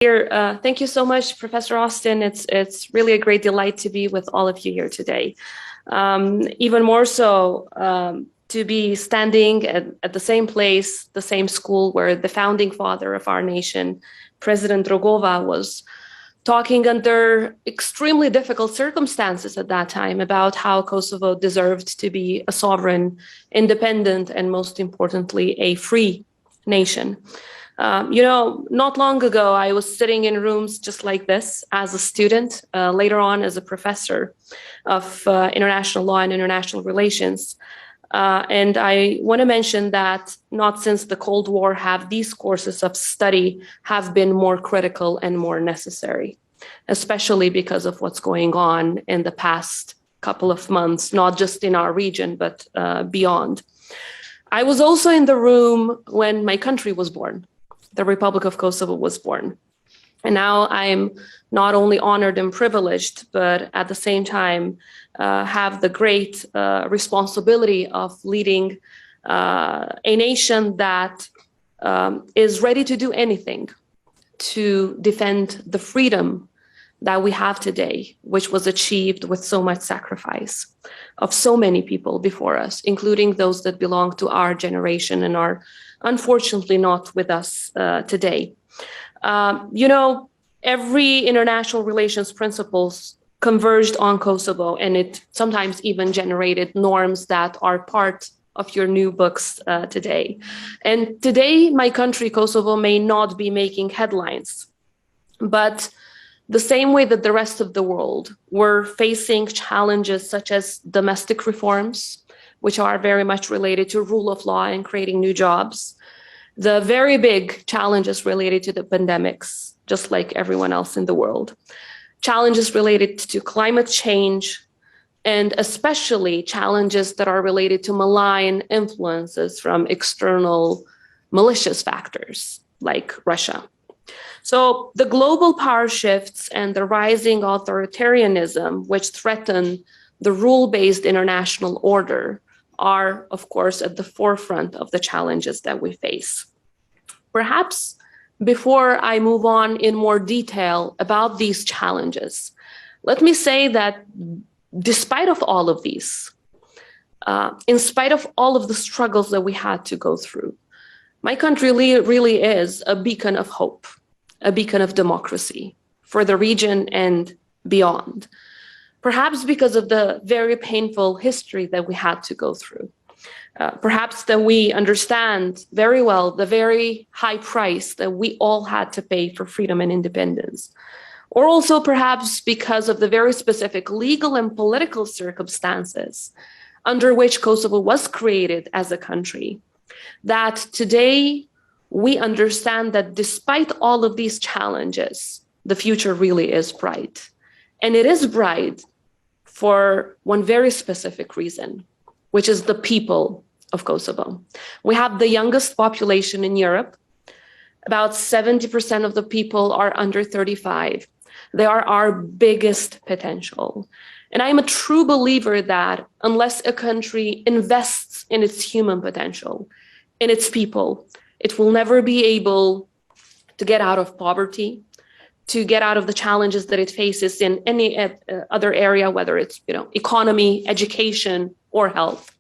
Thank you so much, Professor Austin. It's really a great delight to be with all of you here today. Even more so to be standing at the same place, the same school where the founding father of our nation, President Rogova, was talking under extremely difficult circumstances at that time about how Kosovo deserved to be a sovereign, independent, and most importantly, a free nation. Not long ago, I was sitting in rooms just like this as a student, later on as a professor of international law and international relations. And I want to mention that not since the Cold War have these courses of study have been more critical and more necessary, especially because of what's going on in the past couple of months, not just in our region, but beyond. I was also in the room when my country was born. The Republic of Kosovo was born. And now I'm not only honored and privileged, but at the same time have the great responsibility of leading a nation that is ready to do anything to defend the freedom that we have today, which was achieved with so much sacrifice of so many people before us, including those that belong to our generation and are unfortunately not with us today. Every international relations principles converged on Kosovo, and it sometimes even generated norms that are part of your new books today. And today, my country, Kosovo, may not be making headlines, but the same way that the rest of the world were facing challenges such as domestic reforms, which are very much related to rule of law and creating new jobs, the very big challenges related to the pandemics, just like everyone else in the world, challenges related to climate change, and especially challenges that are related to malign influences from external malicious factors like Russia. So the global power shifts and the rising authoritarianism, which threaten the rule-based international order, are, of course, at the forefront of the challenges that we face. Perhaps before I move on in more detail about these challenges, let me say that despite of all of these, in spite of all of the struggles that we had to go through, my country really is a beacon of hope, a beacon of democracy for the region and beyond, perhaps because of the very painful history that we had to go through. Perhaps that we understand very well the very high price that we all had to pay for freedom and independence. Or also perhaps because of the very specific legal and political circumstances under which Kosovo was created as a country, that today we understand that despite all of these challenges, the future really is bright. And it is bright for one very specific reason, which is the people of Kosovo. We have the youngest population in Europe. About 70% of the people are under 35. They are our biggest potential. And I'm a true believer that unless a country invests in its human potential, in its people, it will never be able to get out of poverty, to get out of the challenges that it faces in any other area, whether it's economy, education, or health.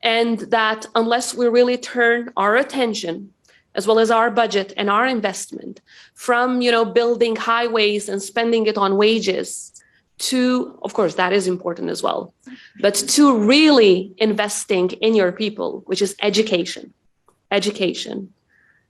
And that unless we really turn our attention, as well as our budget and our investment, from building highways and spending it on wages, to, of course, that is important as well, but to really investing in your people, which is education,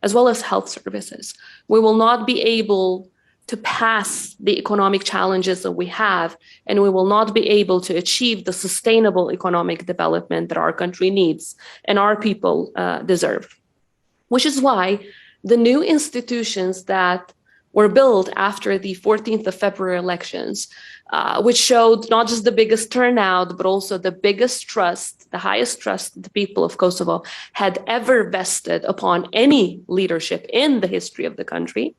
as well as health services, we will not be able to pass the economic challenges that we have, and we will not be able to achieve the sustainable economic development that our country needs and our people deserve. Which is why the new institutions that were built after the 14th of February elections, which showed not just the biggest turnout, but also the biggest trust, the highest trust the people of Kosovo had ever vested upon any leadership in the history of the country,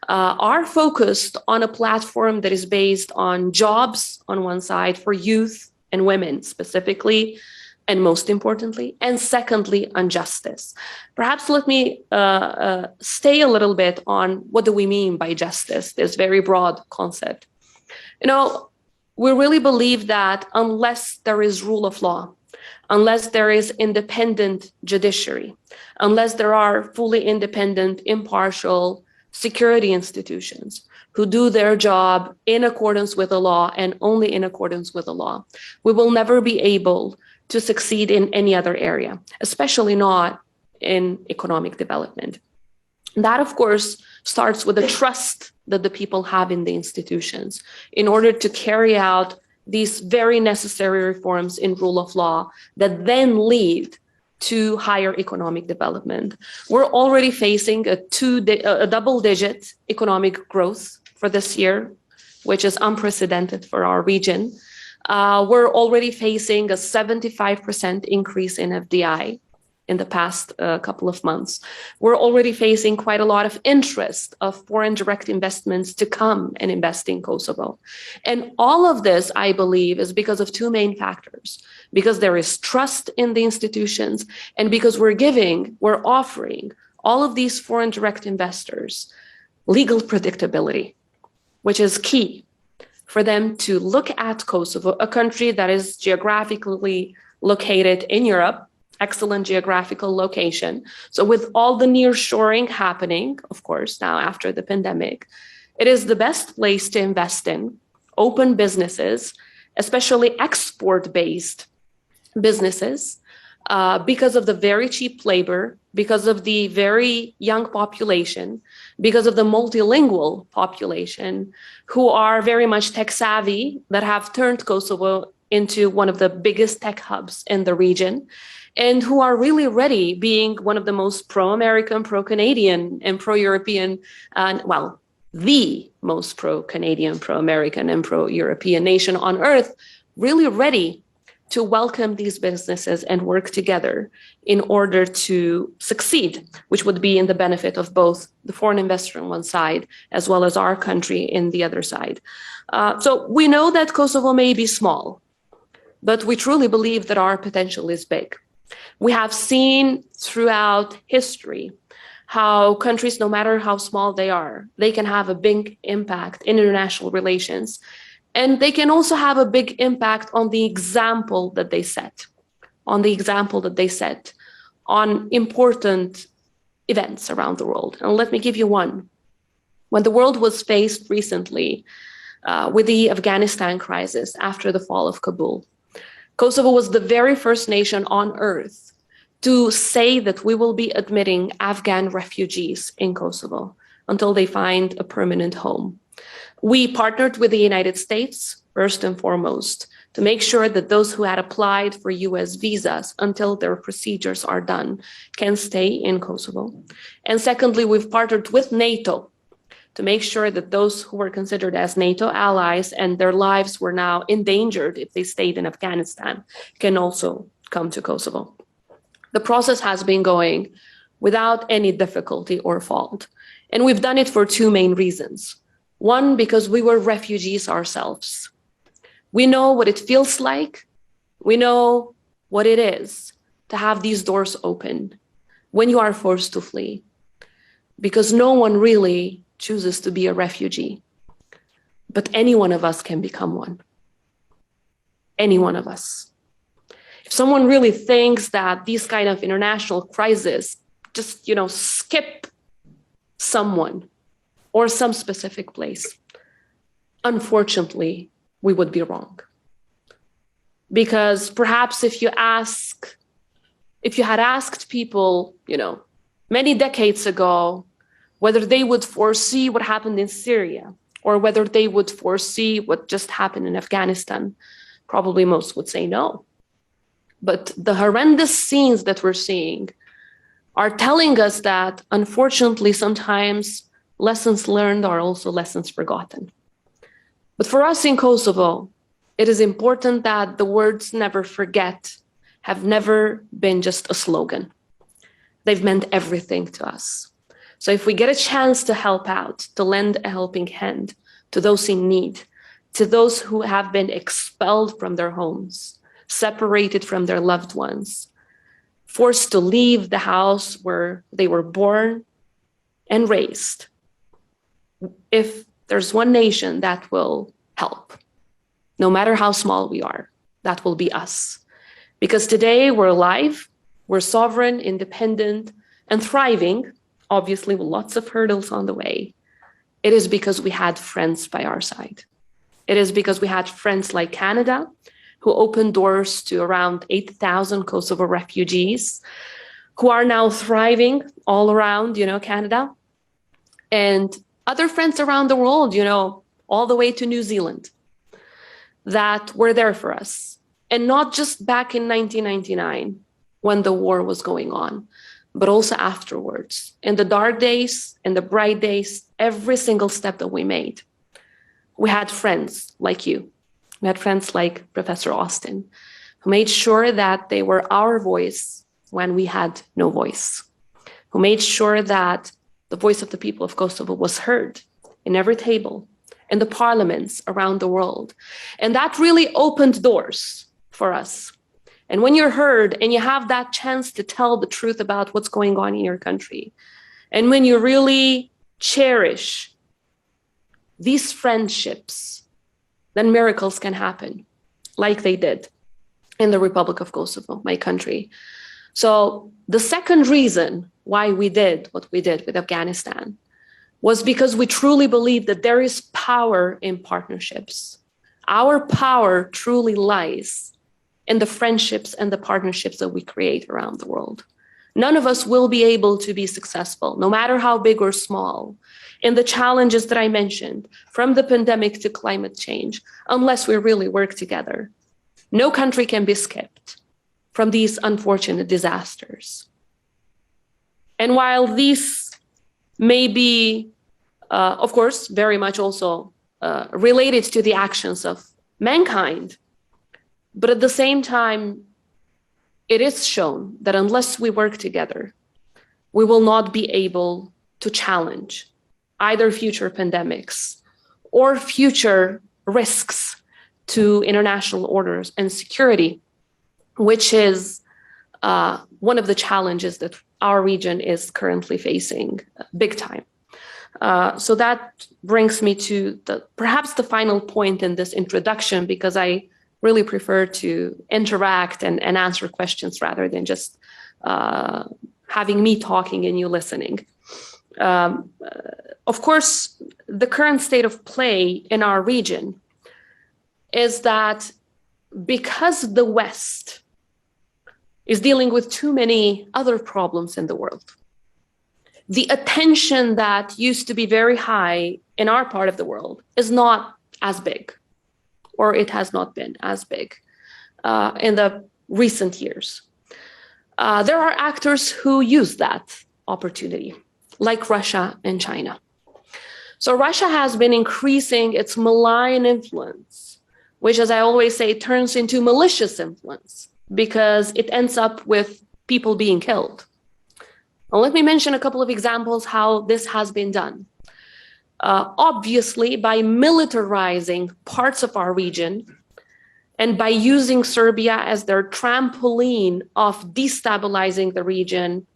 are focused on a platform that is based on jobs on one side for youth and women, specifically and most importantly, and secondly, on justice. Perhaps let me stay a little bit on what do we mean by justice, this very broad concept. You know, we really believe that unless there is rule of law, unless there is independent judiciary, unless there are fully independent, impartial security institutions who do their job in accordance with the law and only in accordance with the law, we will never be able to succeed in any other area, especially not in economic development. That, of course, starts with the trust that the people have in the institutions in order to carry out these very necessary reforms in rule of law that then lead to higher economic development. We're already facing a double-digit economic growth for this year, which is unprecedented for our region. We're already facing a 75% increase in FDI in the past couple of months. We're already facing quite a lot of interest of foreign direct investments to come and invest in Kosovo. And all of this, I believe, is because of two main factors. Because there is trust in the institutions, and because we're offering all of these foreign direct investors legal predictability, which is key for them to look at Kosovo, a country that is geographically located in Europe, excellent geographical location. So with all the nearshoring happening, of course, now after the pandemic, it is the best place to invest in, open businesses, especially export-based businesses, because of the very cheap labor, because of the very young population, because of the multilingual population who are very much tech savvy, that have turned Kosovo into one of the biggest tech hubs in the region, and who are really ready, being one of the most pro-American, pro-Canadian, and pro-European, the most pro-Canadian, pro-American, and pro-European nation on earth, really ready to welcome these businesses and work together in order to succeed, which would be in the benefit of both the foreign investor on one side, as well as our country in the other side. So we know that Kosovo may be small, but we truly believe that our potential is big. We have seen throughout history how countries, no matter how small they are, they can have a big impact in international relations. And they can also have a big impact on the example that they set, on important events around the world. And let me give you one. When the world was faced recently with the Afghanistan crisis after the fall of Kabul, Kosovo was the very first nation on earth to say that we will be admitting Afghan refugees in Kosovo until they find a permanent home. We partnered with the United States, first and foremost, to make sure that those who had applied for US visas until their procedures are done can stay in Kosovo. And secondly, we've partnered with NATO to make sure that those who were considered as NATO allies and their lives were now endangered if they stayed in Afghanistan can also come to Kosovo. The process has been going without any difficulty or fault. And we've done it for two main reasons. One, because we were refugees ourselves. We know what it feels like. We know what it is to have these doors open when you are forced to flee, because no one really chooses to be a refugee, but any one of us can become one. Any one of us. If someone really thinks that these kind of international crises just, skip someone or some specific place, unfortunately, we would be wrong. Because perhaps if you had asked people, many decades ago, whether they would foresee what happened in Syria or whether they would foresee what just happened in Afghanistan, probably most would say no. But the horrendous scenes that we're seeing are telling us that, unfortunately, sometimes lessons learned are also lessons forgotten. But for us in Kosovo, it is important that the words "never forget" have never been just a slogan. They've meant everything to us. So if we get a chance to help out, to lend a helping hand to those in need, to those who have been expelled from their homes, separated from their loved ones, forced to leave the house where they were born and raised. If there's one nation that will help, no matter how small we are, that will be us. Because today we're alive, we're sovereign, independent, and thriving, obviously with lots of hurdles on the way. It is because we had friends by our side. It is because we had friends like Canada, who opened doors to around 8,000 Kosovo refugees, who are now thriving all around, Canada. And other friends around the world, all the way to New Zealand, that were there for us. And not just back in 1999, when the war was going on, but also afterwards, in the dark days, in the bright days, every single step that we made. We had friends like you. We had friends like Professor Austin, who made sure that they were our voice when we had no voice, who made sure that the voice of the people of Kosovo was heard in every table, in the parliaments around the world. And that really opened doors for us. And when you're heard and you have that chance to tell the truth about what's going on in your country, and when you really cherish these friendships, then miracles can happen, like they did in the Republic of Kosovo, my country. So the second reason why we did what we did with Afghanistan was because we truly believe that there is power in partnerships. Our power truly lies in the friendships and the partnerships that we create around the world. None of us will be able to be successful, no matter how big or small, in the challenges that I mentioned, from the pandemic to climate change, unless we really work together. No country can be skipped from these unfortunate disasters. And while these may be, of course, very much also related to the actions of mankind, but at the same time, it is shown that unless we work together, we will not be able to challenge either future pandemics or future risks to international orders and security, which is one of the challenges that our region is currently facing big time. So that brings me to perhaps the final point in this introduction, because I really prefer to interact and answer questions rather than just having me talking and you listening. Of course, the current state of play in our region is that because the West is dealing with too many other problems in the world, the attention that used to be very high in our part of the world is not as big, or it has not been as big in the recent years. There are actors who use that opportunity, like Russia and China. So Russia has been increasing its malign influence, which, as I always say, turns into malicious influence because it ends up with people being killed. Now, let me mention a couple of examples how this has been done. Obviously, by militarizing parts of our region and by using Serbia as their trampoline of destabilizing the region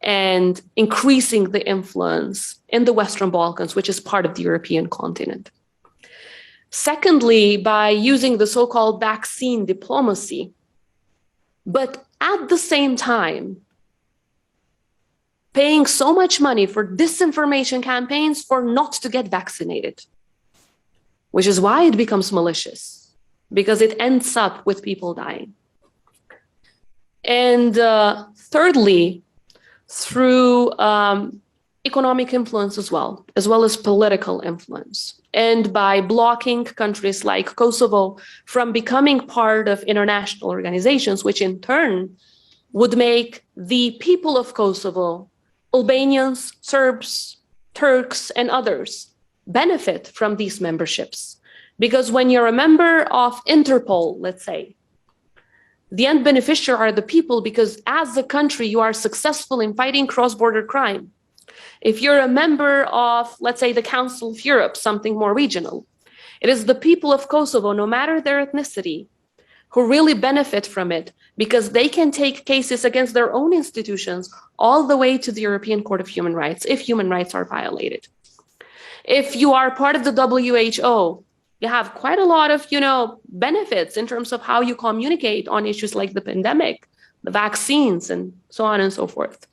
and increasing the influence in the Western Balkans, which is part of the European continent. Secondly, by using the so-called vaccine diplomacy, but at the same time, paying so much money for disinformation campaigns for not to get vaccinated, which is why it becomes malicious, because it ends up with people dying. And thirdly, through economic influence as well as political influence, and by blocking countries like Kosovo from becoming part of international organizations, which in turn would make the people of Kosovo, Albanians, Serbs, Turks, and others benefit from these memberships. Because when you're a member of Interpol, let's say, the end beneficiary are the people, because as a country, you are successful in fighting cross-border crime. If you're a member of, let's say, the Council of Europe, something more regional, it is the people of Kosovo, no matter their ethnicity, who really benefit from it because they can take cases against their own institutions all the way to the European Court of Human Rights if human rights are violated. If you are part of the WHO, you have quite a lot of, benefits in terms of how you communicate on issues like the pandemic, the vaccines, and so on and so forth.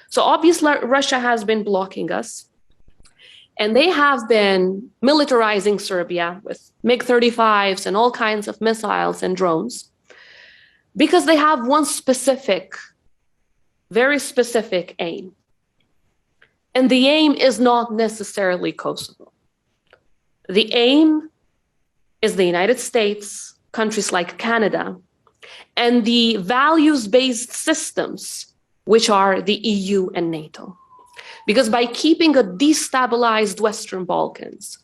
So obviously, Russia has been blocking us. And they have been militarizing Serbia with MiG-35s and all kinds of missiles and drones because they have one specific, very specific aim. And the aim is not necessarily Kosovo. The aim is the United States, countries like Canada, and the values-based systems, which are the EU and NATO. Because by keeping a destabilized Western Balkans,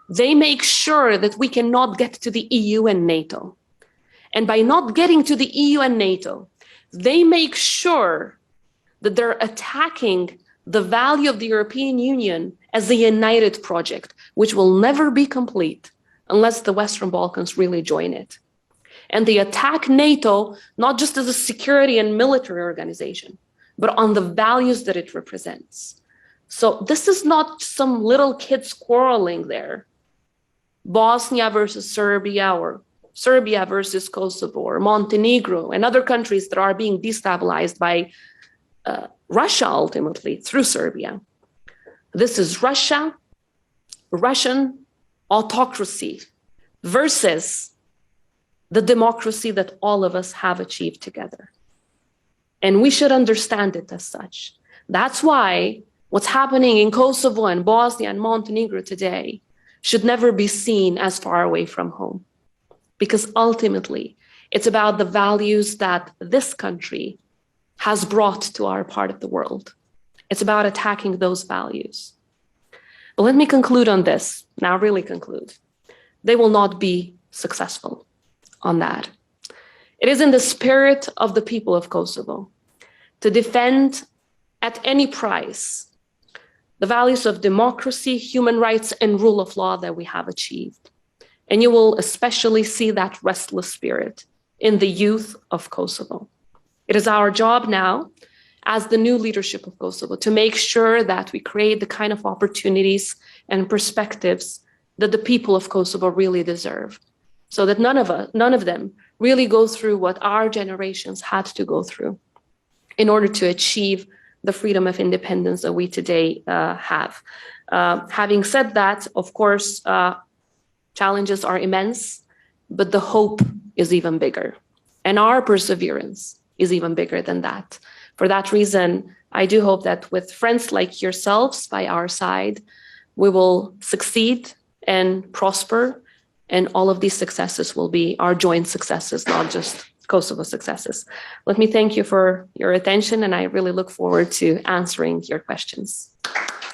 they make sure that we cannot get to the EU and NATO. And by not getting to the EU and NATO, they make sure that they're attacking the value of the European Union as a united project, which will never be complete unless the Western Balkans really join it. And they attack NATO, not just as a security and military organization, but on the values that it represents. So this is not some little kids quarreling there. Bosnia versus Serbia, or Serbia versus Kosovo, or Montenegro, and other countries that are being destabilized by Russia ultimately through Serbia. This is Russia, Russian autocracy versus the democracy that all of us have achieved together. And we should understand it as such. That's why what's happening in Kosovo and Bosnia and Montenegro today should never be seen as far away from home. Because ultimately, it's about the values that this country has brought to our part of the world. It's about attacking those values. But let me conclude on this, now really conclude. They will not be successful on that. It is in the spirit of the people of Kosovo to defend at any price the values of democracy, human rights, and rule of law that we have achieved. And you will especially see that restless spirit in the youth of Kosovo. It is our job now, as the new leadership of Kosovo, to make sure that we create the kind of opportunities and perspectives that the people of Kosovo really deserve, so that none of them really go through what our generations had to go through in order to achieve the freedom of independence that we today have. Having said that, of course, challenges are immense, but the hope is even bigger. And our perseverance is even bigger than that. For that reason, I do hope that with friends like yourselves by our side, we will succeed and prosper, and all of these successes will be our joint successes, not just Kosovo successes. Let me thank you for your attention, and I really look forward to answering your questions.